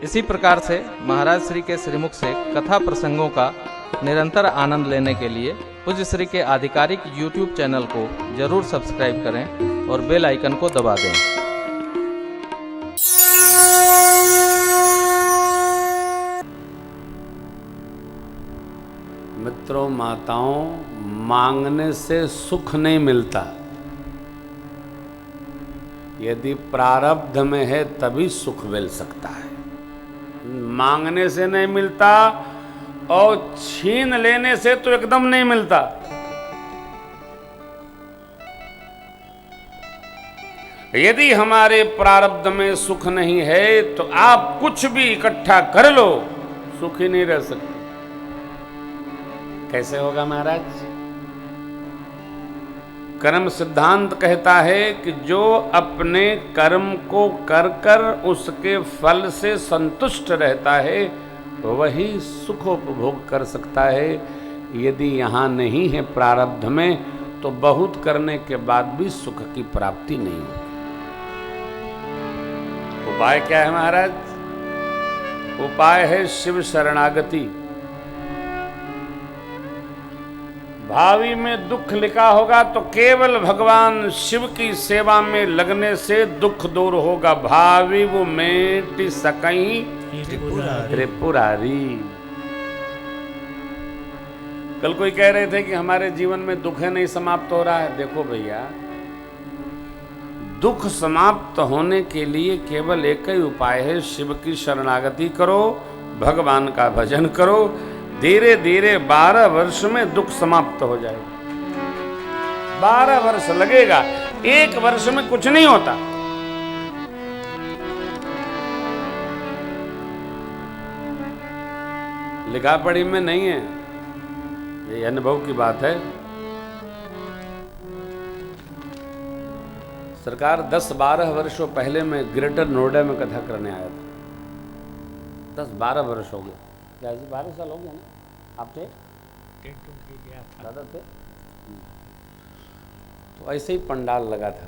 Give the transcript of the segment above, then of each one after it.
इसी प्रकार से महाराज श्री के श्रीमुख से कथा प्रसंगों का निरंतर आनंद लेने के लिए पूज्य श्री के आधिकारिक YouTube चैनल को जरूर सब्सक्राइब करें और बेल आइकन को दबा दें। मित्रों, माताओं, मांगने से सुख नहीं मिलता। यदि प्रारब्ध में है तभी सुख मिल सकता है, मांगने से नहीं मिलता और छीन लेने से तो एकदम नहीं मिलता। यदि हमारे प्रारब्ध में सुख नहीं है तो आप कुछ भी इकट्ठा कर लो, सुखी नहीं रह सकते। कैसे होगा महाराज? कर्म सिद्धांत कहता है कि जो अपने कर्म को कर कर उसके फल से संतुष्ट रहता है वही सुखोपभोग कर सकता है। यदि यहाँ नहीं है प्रारब्ध में तो बहुत करने के बाद भी सुख की प्राप्ति नहीं होगी। उपाय क्या है महाराज? उपाय है शिव शरणागति। भावी में दुख लिखा होगा तो केवल भगवान शिव की सेवा में लगने से दुख दूर होगा। भावी वो मेट सकई त्रिपुरारी। कल कोई कह रहे थे कि हमारे जीवन में दुख है नहीं समाप्त हो रहा है। देखो भैया, दुख समाप्त होने के लिए केवल एक ही उपाय है, शिव की शरणागति करो, भगवान का भजन करो। धीरे धीरे 12 वर्ष में दुख समाप्त हो जाएगा। 12 वर्ष लगेगा, 1 वर्ष में कुछ नहीं होता। लिखा पढ़ी में नहीं है, ये अनुभव की बात है। सरकार 10-12 वर्षों पहले मैं ग्रेटर नोएडा में कथा करने आया था। 10-12 वर्ष हो गए, 12 साल हो गया ना। आप थे? दादा थे? तो ऐसे ही पंडाल लगा था।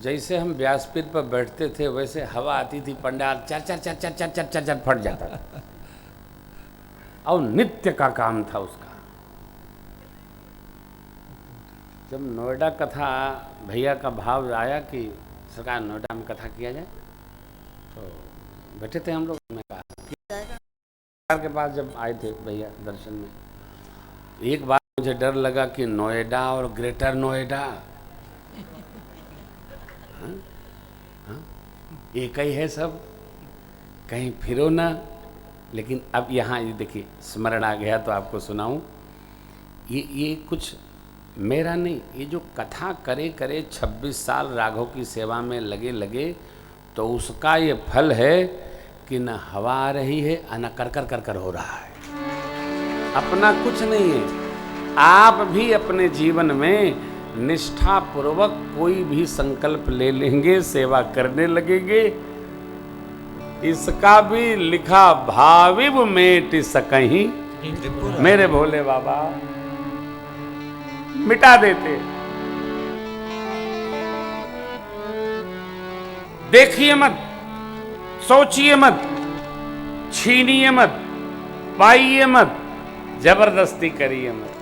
जैसे हम व्यासपीठ पर बैठते थे वैसे हवा आती थी, पंडाल चर चर चर चर चर चर चर चर फट जाता था। और नित्य का काम था उसका। जब नोएडा कथा भैया का भाव आया कि सरकार नोएडा में कथा किया जाए तो बैठे थे हम लोग। मैं कहा किया जाएगा। के पास जब आए थे भैया दर्शन में, एक बार मुझे डर लगा कि नोएडा और ग्रेटर नोएडा एक ही है सब, कहीं फिरो ना। लेकिन अब यहाँ ये देखिए स्मरण आ गया तो आपको सुनाऊं। ये कुछ मेरा नहीं, ये जो कथा करे 26 साल राघव की सेवा में लगे तो उसका ये फल है कि न हवा आ रही है न कर हो रहा है। अपना कुछ नहीं है। आप भी अपने जीवन में निष्ठापूर्वक कोई भी संकल्प ले लेंगे, सेवा करने लगेंगे, इसका भी लिखा भाविव मेट सकहीं मेरे भोले बाबा मिटा देते। देखिए मत, सोचिए मत, छीनिए मत, पाइए मत, जबरदस्ती करिए मत।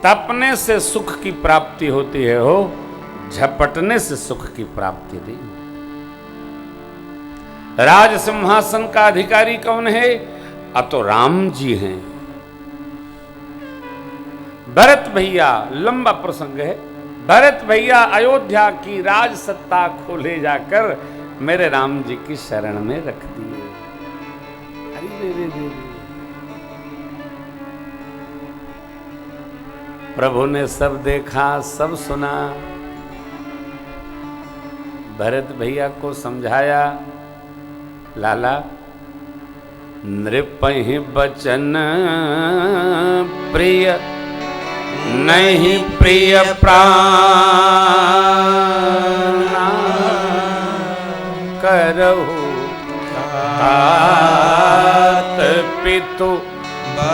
तपने से सुख की प्राप्ति होती है, हो झपटने से सुख की प्राप्ति नहीं। राज सिंहासन का अधिकारी कौन है? अब तो राम जी हैं। भरत भैया, लंबा प्रसंग है। भरत भैया अयोध्या की राज सत्ता को ले जाकर मेरे राम जी की शरण में रख दिए। अरे रे। प्रभु ने सब देखा, सब सुना। भरत भैया को समझाया, लाला नृपहि बचन प्रिय नहीं प्रिय प्राण करहु तात पितु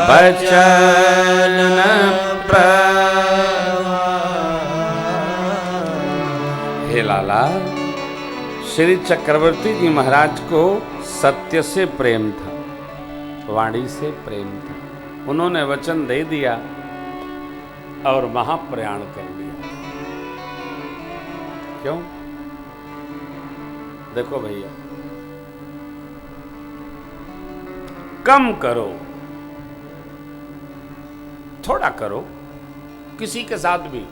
बचन हे लाला श्री चक्रवर्ती जी महाराज को सत्य से प्रेम था, वाणी से प्रेम था। उन्होंने वचन दे दिया और महाप्रयाण कर दिया। क्यों? देखो भैया, कम करो, थोड़ा करो किसी के साथ भी,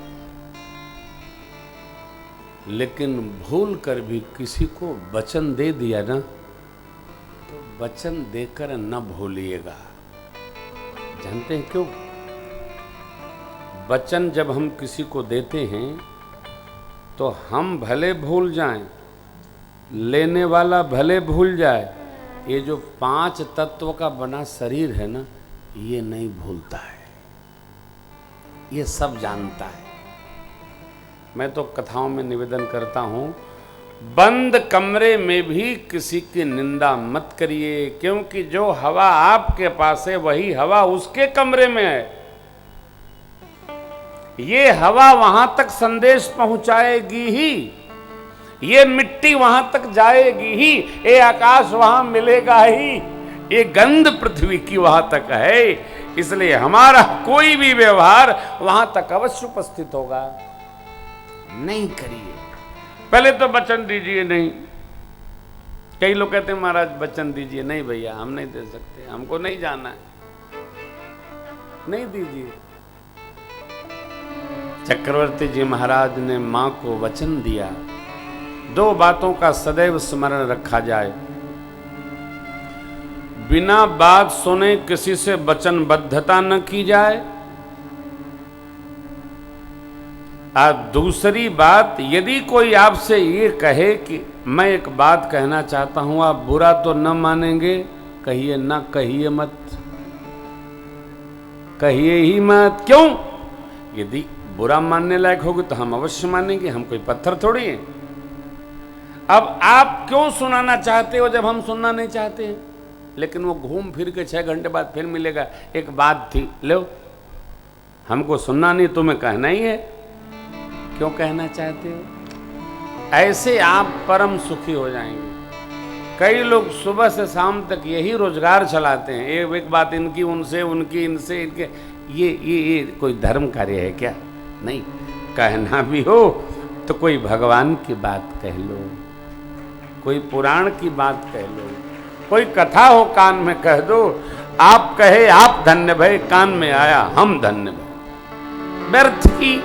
लेकिन भूल कर भी किसी को वचन दे दिया ना, तो वचन देकर न भूलिएगा। जानते हैं क्यों? वचन जब हम किसी को देते हैं तो हम भले भूल जाएं, लेने वाला भले भूल जाए, ये जो 5 तत्व का बना शरीर है ना, ये नहीं भूलता है, ये सब जानता है। मैं तो कथाओं में निवेदन करता हूं, बंद कमरे में भी किसी की निंदा मत करिए, क्योंकि जो हवा आपके पास है वही हवा उसके कमरे में है। ये हवा वहां तक संदेश पहुंचाएगी ही, ये मिट्टी वहां तक जाएगी ही, ये आकाश वहां मिलेगा ही, ये गंध पृथ्वी की वहां तक है। इसलिए हमारा कोई भी व्यवहार वहां तक अवश्य उपस्थित होगा। नहीं करिए, पहले तो वचन दीजिए नहीं। कई लोग कहते हैं महाराज वचन दीजिए। नहीं भैया, हम नहीं दे सकते, हमको नहीं जाना है, नहीं दीजिए। चक्रवर्ती जी महाराज ने मां को वचन दिया, 2 बातों का सदैव स्मरण रखा जाए, बिना बात सुने किसी से वचनबद्धता न की जाए, और दूसरी बात, यदि कोई आपसे ये कहे कि मैं एक बात कहना चाहता हूं, आप बुरा तो न मानेंगे, कहिए ना, कहिए मत, कहिए ही मत। क्यों? यदि बुरा मानने लायक होगी तो हम अवश्य मानेंगे, हम कोई पत्थर थोड़ी हैं। अब आप क्यों सुनाना चाहते हो जब हम सुनना नहीं चाहते हैं? लेकिन वो घूम फिर के 6 घंटे बाद फिर मिलेगा, एक बात थी, लो हमको सुनना नहीं, तुम्हें कहना ही है, क्यों कहना चाहते हो? ऐसे आप परम सुखी हो जाएंगे। कई लोग सुबह से शाम तक यही रोजगार चलाते हैं, एक बात इनकी उनसे, उनकी इनसे, इनके, ये कोई धर्म कार्य है क्या? नहीं। कहना भी हो तो कोई भगवान की बात कह लो, कोई पुराण की बात कह लो, कोई कथा हो कान में कह दो, आप कहे आप धन्य भय, कान में आया हम धन्य भय। व्यर्थ की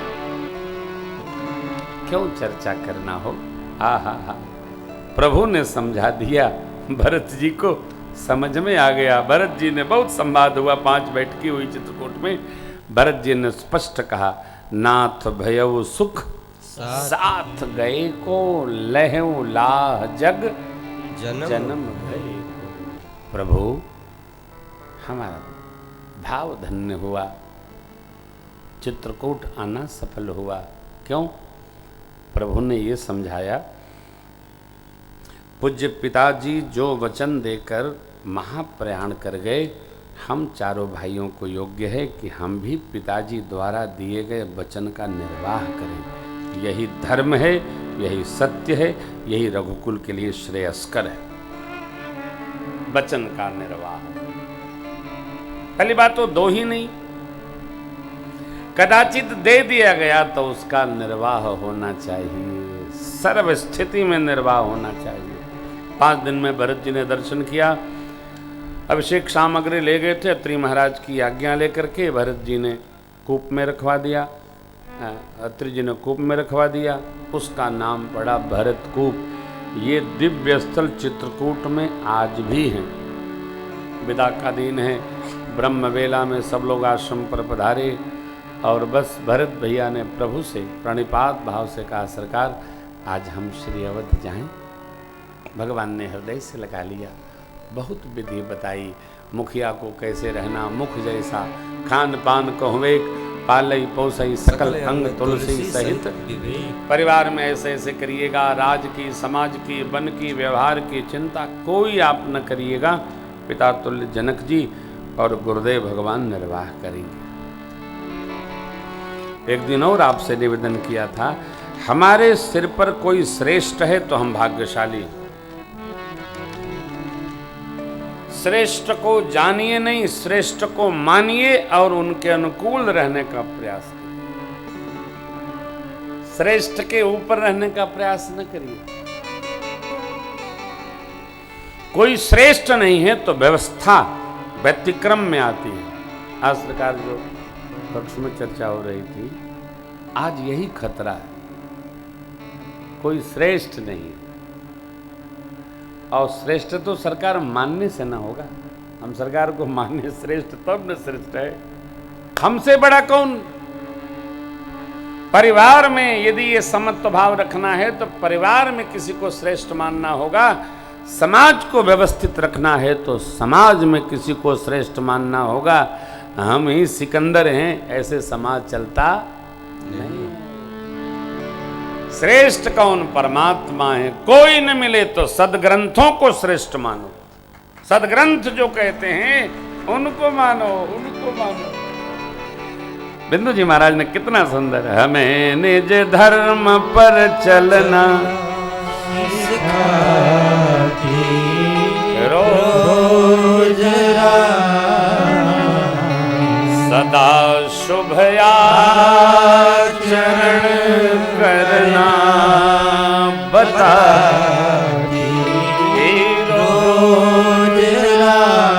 क्यों चर्चा करना हो? हा हा हा, प्रभु ने समझा दिया, भरत जी को समझ में आ गया। भरत जी ने बहुत संवाद हुआ, 5 बैठकी हुई चित्रकूट में। भरत जी ने स्पष्ट कहा, नाथ भयउ सुख साथ गए को, लहु लाह जग जन्म भय। प्रभु हमारा भाव धन्य हुआ, चित्रकूट आना सफल हुआ। क्यों? प्रभु ने ये समझाया, पूज्य पिताजी जो वचन देकर महाप्रयाण कर गए, हम चारों भाइयों को योग्य है कि हम भी पिताजी द्वारा दिए गए वचन का निर्वाह करें। यही धर्म है, यही सत्य है, यही रघुकुल के लिए श्रेयस्कर है, वचन का निर्वाह। पहली बात तो 2 ही नहीं, कदाचित दे दिया गया तो उसका निर्वाह होना चाहिए, सर्व स्थिति में निर्वाह होना चाहिए। 5 दिन में भरत जी ने दर्शन किया, अभिषेक सामग्री ले गए थे, अत्रि महाराज की आज्ञा लेकर के भरत जी ने कूप में रखवा दिया, अत्रि जी ने कूप में रखवा दिया, उसका नाम पड़ा भरत कूप। ये दिव्य स्थल चित्रकूट में आज भी हैं। विदा का दिन है, ब्रह्म वेला में सब लोग आश्रम पर पधारे, और बस भरत भैया ने प्रभु से प्रणिपात भाव से कहा, सरकार आज हम श्री अवध जाएं। भगवान ने हृदय से लगा लिया, बहुत विधि बताई, मुखिया को कैसे रहना, मुख जैसा खान पान कहवेक, पालई पोसई सकल अंग तुलसी सहित, परिवार में ऐसे ऐसे करिएगा, राज की, समाज की, वन की, व्यवहार की चिंता कोई आप न करिएगा, पिता तुल्य जनक जी और गुरुदेव भगवान निर्वाह करेंगे। एक दिन और आपसे निवेदन किया था, हमारे सिर पर कोई श्रेष्ठ है तो हम भाग्यशाली हैं। श्रेष्ठ को जानिए नहीं, श्रेष्ठ को मानिए और उनके अनुकूल रहने का प्रयास करिए। श्रेष्ठ के ऊपर रहने का प्रयास न करिए। कोई श्रेष्ठ नहीं है तो व्यवस्था व्यतिक्रम में आती है। आज सरकार जो पक्ष में चर्चा हो रही थी, आज यही खतरा है। कोई श्रेष्ठ नहीं, और श्रेष्ठ तो सरकार मानने से ना होगा। हम सरकार को मानने श्रेष्ठ तब न श्रेष्ठ है, हमसे बड़ा कौन। परिवार में यदि ये समत्व भाव रखना है तो परिवार में किसी को श्रेष्ठ मानना होगा। समाज को व्यवस्थित रखना है तो समाज में किसी को श्रेष्ठ मानना होगा। हम ही सिकंदर हैं, ऐसे समाज चलता नहीं। श्रेष्ठ कौन? परमात्मा है। कोई न मिले तो सदग्रंथों को श्रेष्ठ मानो। सदग्रंथ जो कहते हैं उनको मानो, उनको मानो। बिंदु जी महाराज ने कितना सुंदर, हमें निज धर्म पर चलना रोज सदा शुभ आचरण करना बता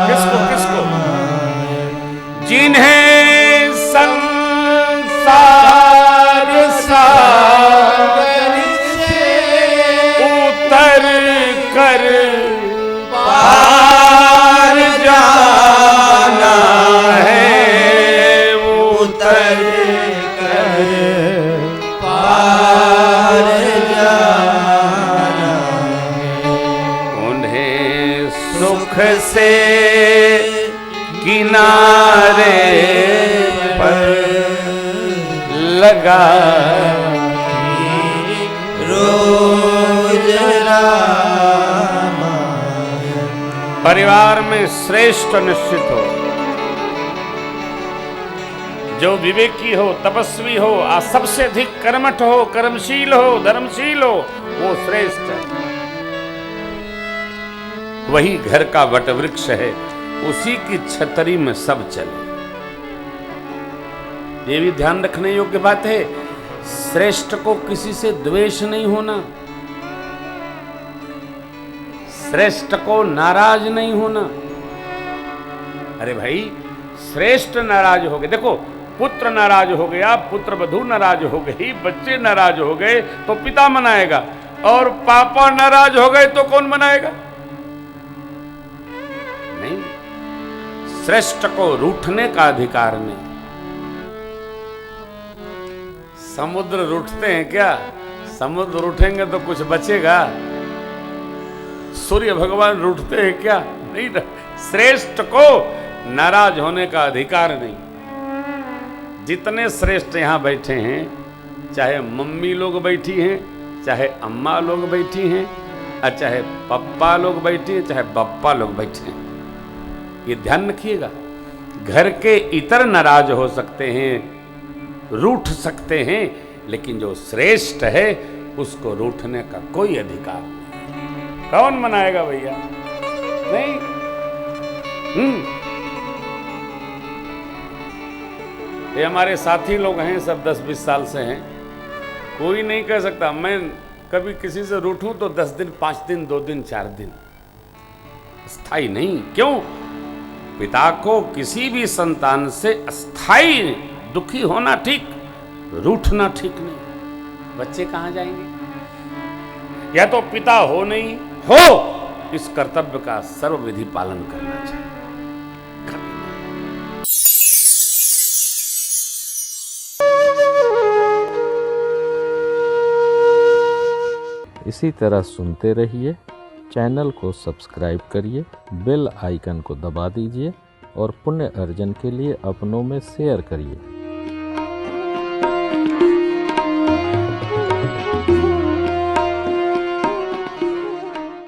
किसको किसको? जिन्हें संसार सागर से उतर कर पार जाना है, उतर कर पार जाना है। उन्हें सुख से किनारे पर लगा रोज परिवार में श्रेष्ठ निश्चित हो, जो विवेकी हो, तपस्वी हो, सबसे अधिक कर्मठ हो, कर्मशील हो, धर्मशील हो, वो श्रेष्ठ है। वही घर का वटवृक्ष है, उसी की छतरी में सब चले। ये भी ध्यान रखने योग्य बात है, श्रेष्ठ को किसी से द्वेष नहीं होना, श्रेष्ठ को नाराज नहीं होना। अरे भाई, श्रेष्ठ नाराज हो गए, देखो पुत्र नाराज हो गया, पुत्र वधू नाराज हो गई, बच्चे नाराज हो गए तो पिता मनाएगा, और पापा नाराज हो गए तो कौन मनाएगा? नहीं, श्रेष्ठ को रूठने का अधिकार नहीं। समुद्र रूठते हैं क्या? समुद्र रूठेंगे तो कुछ बचेगा? सूर्य भगवान रूठते हैं क्या? नहीं। श्रेष्ठ को नाराज होने का अधिकार नहीं। जितने श्रेष्ठ यहाँ बैठे हैं, चाहे मम्मी लोग बैठी हैं, चाहे अम्मा लोग बैठी हैं, और चाहे पप्पा लोग बैठी हैं, चाहे बप्पा लोग बैठे हैं, ये ध्यान रखिएगा। घर के इतर नाराज हो सकते हैं, रूठ सकते हैं, लेकिन जो श्रेष्ठ है उसको रूठने का कोई अधिकार नहीं। कौन मनाएगा भैया? नहीं। ये हमारे साथी लोग हैं, सब 10-20 साल से हैं। कोई नहीं कह सकता मैं कभी किसी से रूठूं तो 10 दिन, 5 दिन, 2 दिन, 4 दिन, स्थायी नहीं। क्यों? पिता को किसी भी संतान से अस्थायी दुखी होना ठीक, रूठना ठीक नहीं। बच्चे कहां जाएंगे? या तो पिता हो नहीं हो, इस कर्तव्य का सर्वविधि पालन करना चाहिए। इसी तरह सुनते रहिए, चैनल को सब्सक्राइब करिए, बेल आइकन को दबा दीजिए और पुण्य अर्जन के लिए अपनों में शेयर करिए।